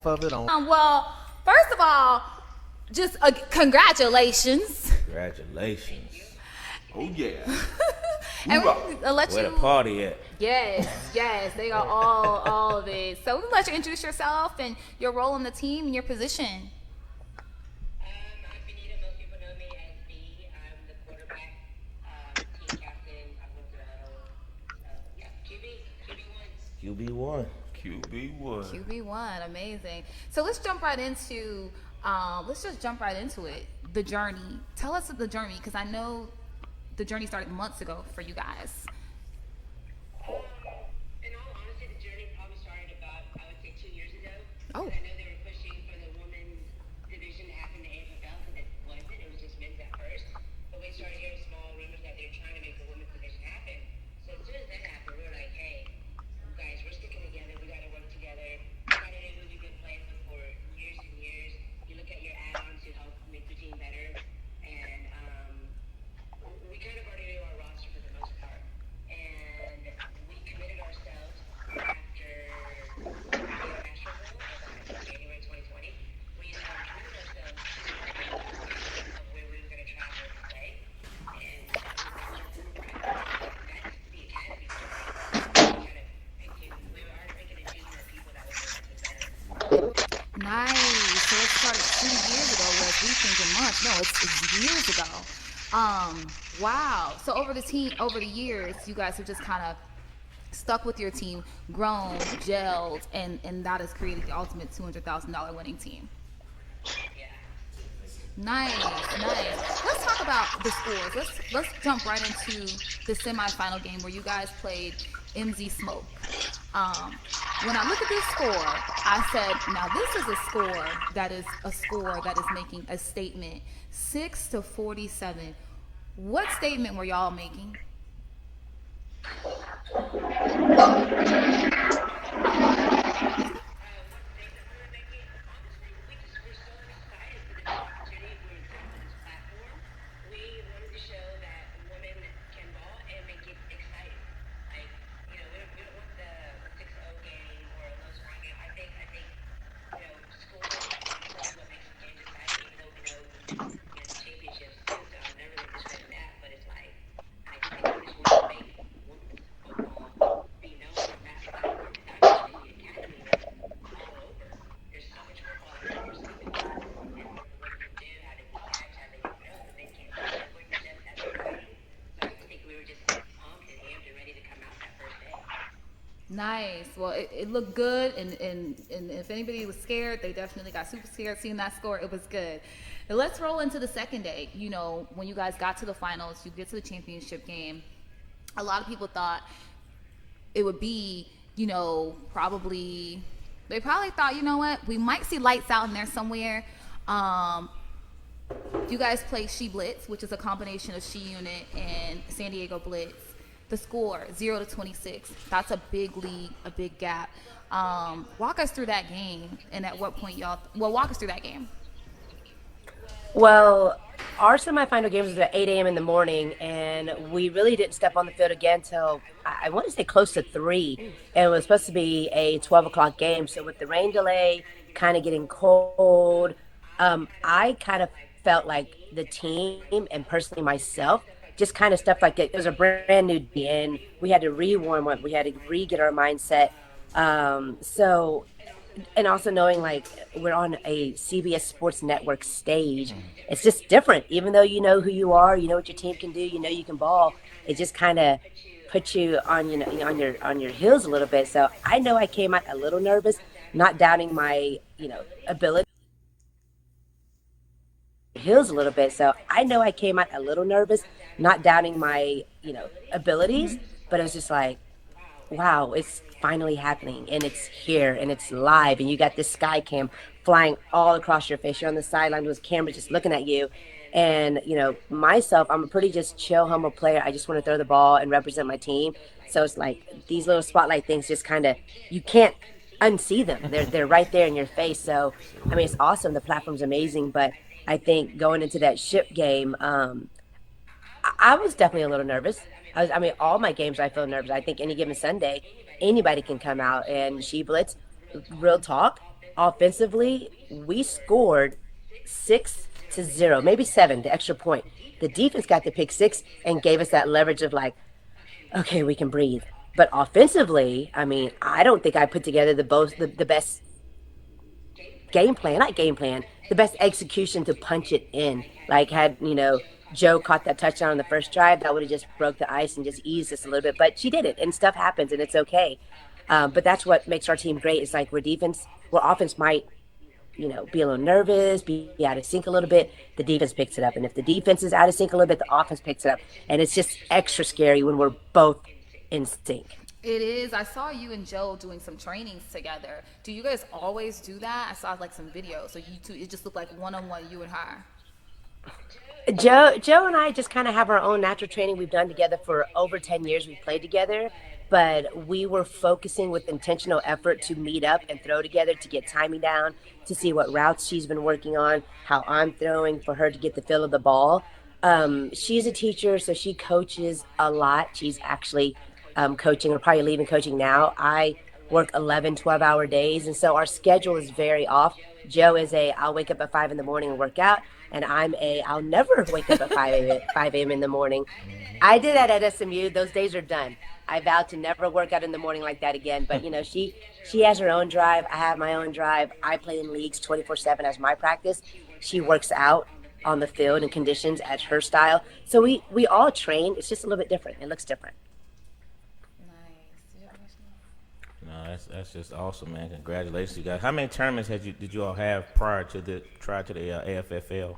of it on. Well, first of all, just congratulations. Congratulations. Oh yeah. And we'll let Where you. the party at? Yes, they got all of it. So we'll let you introduce yourself and your role on the team and your position. I'm Vanita. Most people know me as B. I'm the quarterback, team captain. I'm QB1. QB1, amazing. So let's jump right into it. The journey. Tell us the journey, because I know the journey started months ago for you guys. In all honesty, the journey probably started about, I would say, 2 years ago. Oh. I know they were pushing for the women's division to happen in the AFL, because it wasn't. It was just men's at first. But we started hearing small rumors that they were trying to make the women's division happen. So as soon as that happened, we were like, hey, guys, we're sticking together. We got to work together. We got to do who we've been playing with for years and years. You look at your add-ons to help make the team better. And we kind of already knew our roster for the most part. And we committed ourselves after the international goal, January 2020. We committed ourselves of where we were going to travel and play. And that's the academy story. We were already picking and choosing our people that would make us better. Nice. So it started 2 years ago, whereas we thinking months. No, it's years ago. Wow. So over the years, you guys have just kind of stuck with your team, grown, gelled, and that has created the ultimate $200,000 winning team. Nice. Let's talk about the scores. Let's jump right into the semifinal game where you guys played MZ Smoke. When I look at this score, I said, now this is a score that is making a statement. 6-47. What statement were y'all making? Nice. Well, it looked good, and if anybody was scared, they definitely got super scared seeing that score. It was good. Now let's roll into the second day. You know, when you guys got to the finals, you get to the championship game. A lot of people thought it would be, they probably thought, you know what, we might see lights out in there somewhere. You guys play She Blitz, which is a combination of She Unit and San Diego Blitz. The score 0-26. That's a big lead, a big gap. Walk us through that game, and at what point walk us through that game. Well, our semifinal game was at 8 a.m. in the morning, and we really didn't step on the field again until I want to say close to 3. And it was supposed to be a 12 o'clock game. So with the rain delay, kind of getting cold, I kind of felt like the team and personally myself just kind of stuff like that. It was a brand new day, and we had to re-warm up. We had to re-get our mindset. And also knowing like we're on a CBS Sports Network stage, it's just different. Even though you know who you are, you know what your team can do, you know you can ball. It just kind of puts you on on your heels a little bit. So I know I came out a little nervous, not doubting my ability. Heels a little bit. So I know I came out a little nervous, not doubting my, abilities, but it was just like, wow, it's finally happening and it's here and it's live and you got this sky cam flying all across your face. You're on the sideline with camera just looking at you. And, myself, I'm a pretty just chill, humble player. I just want to throw the ball and represent my team. So it's like these little spotlight things just kind of, you can't unsee them. They're right there in your face. So, I mean, it's awesome. The platform's amazing, but I think going into that ship game, I was definitely a little nervous. All my games I feel nervous. I think any given Sunday, anybody can come out and She Blitz, real talk. offensively, we scored 6-0, maybe 7, the extra point. The defense got the pick six and gave us that leverage of like, okay, we can breathe. But offensively, I mean, I don't think I put together the best game plan, not game plan, the best execution to punch it in. Like had, Joe caught that touchdown on the first drive, that would have just broke the ice and just eased us a little bit. But she did it, and stuff happens, and it's okay. But that's what makes our team great. It's like where offense might, be a little nervous, be out of sync a little bit, the defense picks it up. And if the defense is out of sync a little bit, the offense picks it up. And it's just extra scary when we're both in sync. It is. I saw you and Joe doing some trainings together. Do you guys always do that? I saw like some videos. So you two, it just looked like one-on-one, you and her. Joe and I just kind of have our own natural training we've done together for over 10 years. We've played together, but we were focusing with intentional effort to meet up and throw together to get timing down, to see what routes she's been working on, how I'm throwing for her to get the feel of the ball. She's a teacher, so she coaches a lot. She's actually coaching, or probably leaving coaching now. I work 11, 12-hour days, and so our schedule is very off. Joe is I'll wake up at 5 in the morning and work out, and I'll never wake up at 5 a.m. in the morning. I did that at SMU. Those days are done. I vowed to never work out in the morning like that again. But, she has her own drive. I have my own drive. I play in leagues 24/7 as my practice. She works out on the field and conditions as her style. So we all train. It's just a little bit different. It looks different. No, that's just awesome, man. Congratulations, you guys. How many tournaments did you all have prior to the AFFL?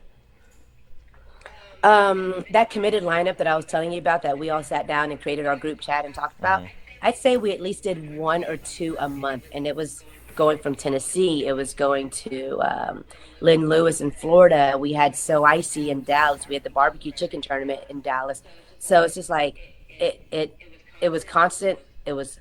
That committed lineup that I was telling you about, that we all sat down and created our group chat and talked about, I'd say we at least did 1 or 2 a month, and it was going from Tennessee. It was going to Lynn Lewis in Florida. We had So Icy in Dallas. We had the barbecue chicken tournament in Dallas. So it's just like it was constant. It was,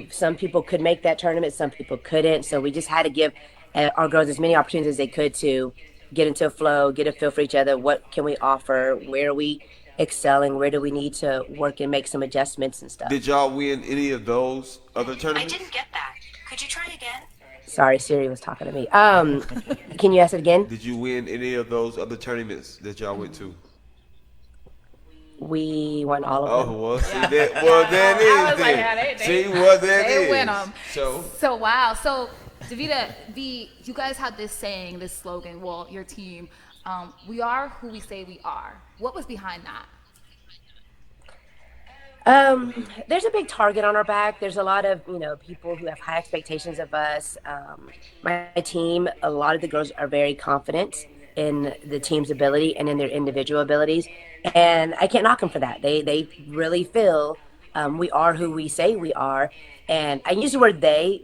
some people could make that tournament, some people couldn't. So we just had to give our girls as many opportunities as they could to get into a flow, get a feel for each other. What can we offer? Where are we excelling? Where do we need to work and make some adjustments and stuff? Did y'all win any of those other tournaments? I didn't get that. Could you try again? Sorry, Siri was talking to me. Can you ask it again? Did you win any of those other tournaments that y'all went to? We won all of them. Oh, well, see that. Well, that is Like, see what that they is. win them. So wow. So Davita, you guys had this saying, this slogan. Well, your team, we are who we say we are. What was behind that? There's a big target on our back. There's a lot of, people who have high expectations of us. My team, a lot of the girls are very confident in the team's ability and in their individual abilities. And I can't knock them for that. They really feel we are who we say we are. And I use the word they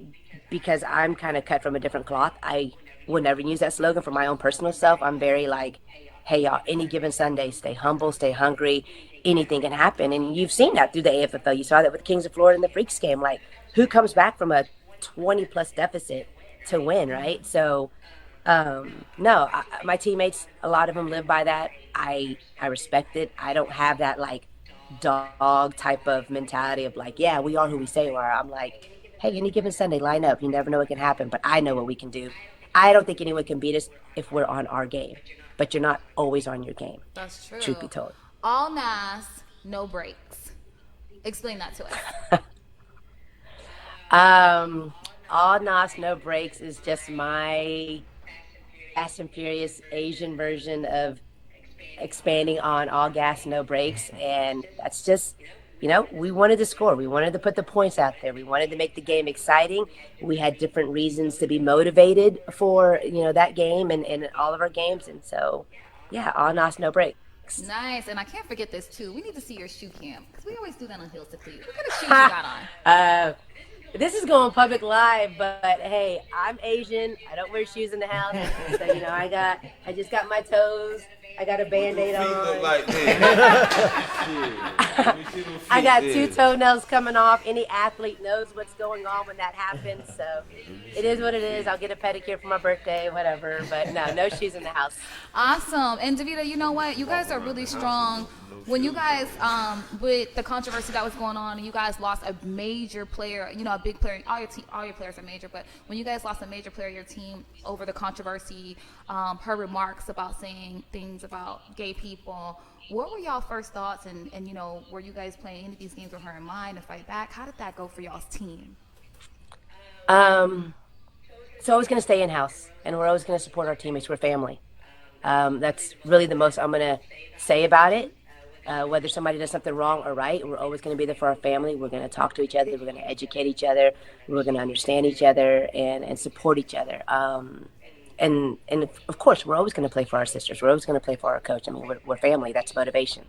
because I'm kind of cut from a different cloth. I would never use that slogan for my own personal self. I'm very like, hey, y'all, any given Sunday, stay humble, stay hungry. Anything can happen. And you've seen that through the AFFL. You saw that with Kings of Florida in the Freaks game. Like, who comes back from a 20-plus deficit to win, right? So, my teammates, a lot of them live by that. I respect it. I don't have that, like, dog type of mentality of, like, yeah, we are who we say we are. I'm like, hey, any given Sunday, line up. You never know what can happen, but I know what we can do. I don't think anyone can beat us if we're on our game. But you're not always on your game. That's true. Truth be told. All NAS, no breaks. Explain that to us. All NAS, no breaks is just my Fast and Furious Asian version of expanding on all gas, no breaks. And that's just, we wanted to score. We wanted to put the points out there. We wanted to make the game exciting. We had different reasons to be motivated for, that game and all of our games. And so, yeah, all NAS, no breaks. Nice. And I can't forget this, too. We need to see your shoe cam because we always do that on Heels to Cleat. What kind of shoes you got on? This is going public live, but hey, I'm Asian. I don't wear shoes in the house. So, I just got my toes I got a Band-Aid Feet look on. like this. Shit. Let me see them feet I got then. 2 toenails coming off. Any athlete knows what's going on when that happens. So it is what it is. I'll get a pedicure for my birthday, whatever. But no shoes in the house. Awesome. And Davita, you know what? You guys are really strong. When you guys, with the controversy that was going on, and you guys lost a major player, a big player. All your players are major, but when you guys lost a major player of your team over the controversy, her remarks about saying things about gay people, what were y'all first thoughts? And were you guys playing any of these games with her in mind to fight back? How did that go for y'all's team? So I was going to stay in-house, and we're always going to support our teammates. We're family. That's really the most I'm going to say about it. Whether somebody does something wrong or right, we're always going to be there for our family. We're going to talk to each other. We're going to educate each other. We're going to understand each other and support each other. And of course, we're always going to play for our sisters. We're always going to play for our coach. I mean, we're family. That's motivation.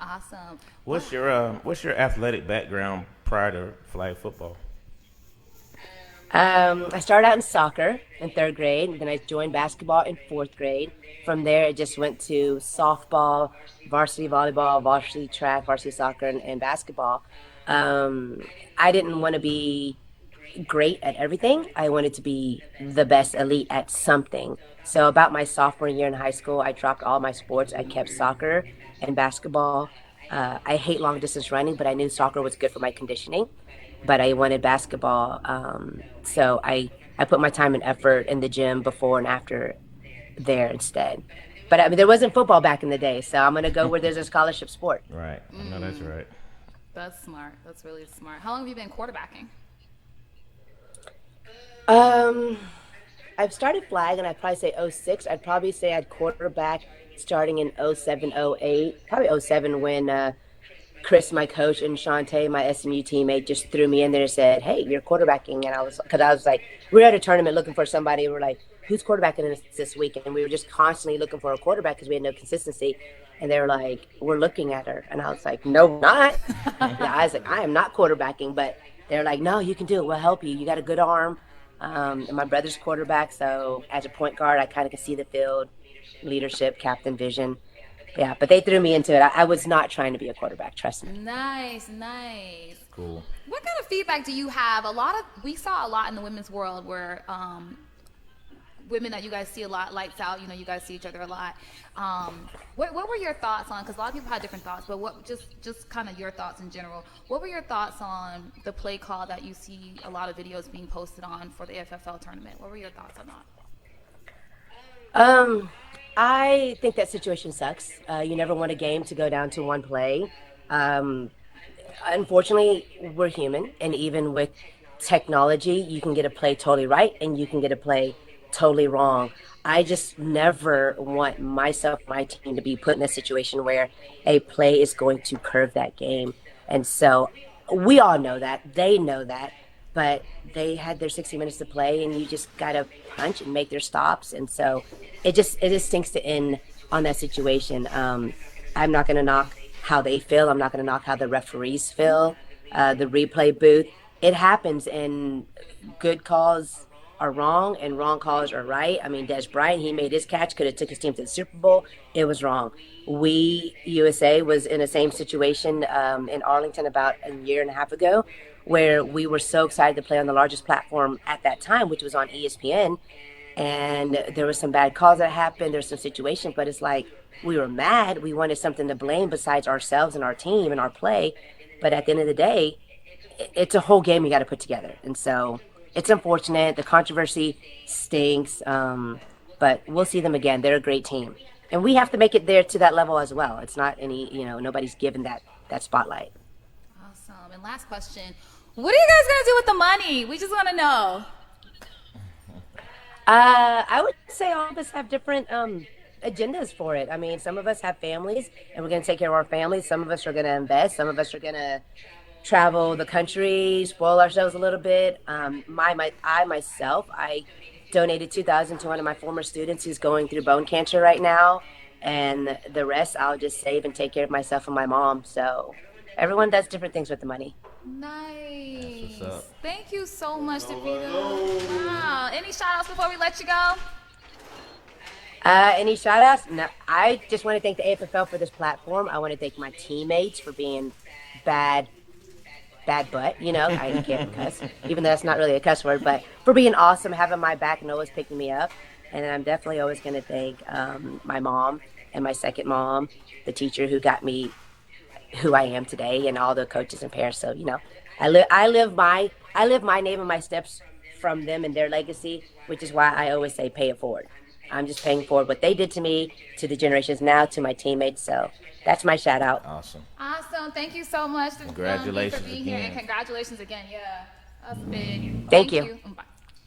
Awesome. What's your athletic background prior to flag football? I started out in soccer in 3rd grade, and then I joined basketball in 4th grade. From there, it just went to softball, varsity volleyball, varsity track, varsity soccer, and basketball. I didn't want to be great at everything. I wanted to be the best elite at something. So about my sophomore year in high school, I dropped all my sports. I kept soccer and basketball. I hate long distance running, but I knew soccer was good for my conditioning. But I wanted basketball. So I put my time and effort in the gym before and after there instead. But I mean, there wasn't football back in the day, so I'm going to go where there's a scholarship sport. Right. No, that's right. That's smart. That's really smart. How long have you been quarterbacking? I've started flag, and I'd probably say 06. I'd probably say I'd quarterback starting in 07, 08, probably 07 when Chris, my coach, and Shantae, my SMU teammate, just threw me in there and said, "Hey, you're quarterbacking." And I was like, we were at a tournament looking for somebody. We're like, who's quarterbacking this week? And we were just constantly looking for a quarterback because we had no consistency. And they were like, we're looking at her. And I was like, no, not. I was like, I am not quarterbacking. But they're like, no, you can do it. We'll help you. You got a good arm. And my brother's quarterback. So as a point guard, I kind of can see the field, leadership, captain vision. Yeah, but they threw me into it. I was not trying to be a quarterback, trust me. Nice. Cool. What kind of feedback do you have? We saw a lot in the women's world where women that you guys see a lot, lights out, you guys see each other a lot. What were your thoughts on, because a lot of people had different thoughts, but what just kind of your thoughts in general. What were your thoughts on the play call that you see a lot of videos being posted on for the FFL tournament? What were your thoughts on that? I think that situation sucks. You never want a game to go down to one play. Unfortunately, we're human, and even with technology, you can get a play totally right and you can get a play totally wrong. I just never want myself, my team to be put in a situation where a play is going to curve that game. And so we all know that. They know that. But they had their 60 minutes to play, and you just got to punch and make their stops. And so it just stinks to end on that situation. I'm not going to knock how they feel. I'm not going to knock how the referees feel, the replay booth. It happens, and good calls are wrong and wrong calls are right. I mean, Des Bryant, he made his catch, could have took his team to the Super Bowl. It was wrong. USA was in the same situation in Arlington about a year and a half ago, where we were so excited to play on the largest platform at that time, which was on ESPN. And there were some bad calls that happened. There's some situations, but it's like we were mad. We wanted something to blame besides ourselves and our team and our play. But at the end of the day, it's a whole game you got to put together. And so it's unfortunate. The controversy stinks. But we'll see them again. They're a great team. And we have to make it there to that level as well. It's not nobody's given that spotlight. Awesome. And last question. What are you guys going to do with the money? We just want to know. I would say all of us have different agendas for it. I mean, some of us have families, and we're going to take care of our families. Some of us are going to invest. Some of us are going to travel the country, spoil ourselves a little bit. I donated $2,000 to one of my former students who's going through bone cancer right now, and the rest I'll just save and take care of myself and my mom. So everyone does different things with the money. Nice. That's what's up. Thank you so much, Davita. Wow. Any shout outs before we let you go? Any shout outs? No, I just want to thank the AFFL for this platform. I want to thank my teammates for being bad butt, I can't cuss, even though that's not really a cuss word, but for being awesome, having my back and always picking me up. And then I'm definitely always going to thank my mom and my second mom, the teacher who got me who I am today, and all the coaches and parents. So, I live my name and my steps from them and their legacy, which is why I always say pay it forward. I'm just paying forward what they did to me, to the generations now, to my teammates. So that's my shout out. Awesome. Awesome. Thank you so much. Congratulations for being here, again. and congratulations again. Yeah, that's big. Thank you. Bye.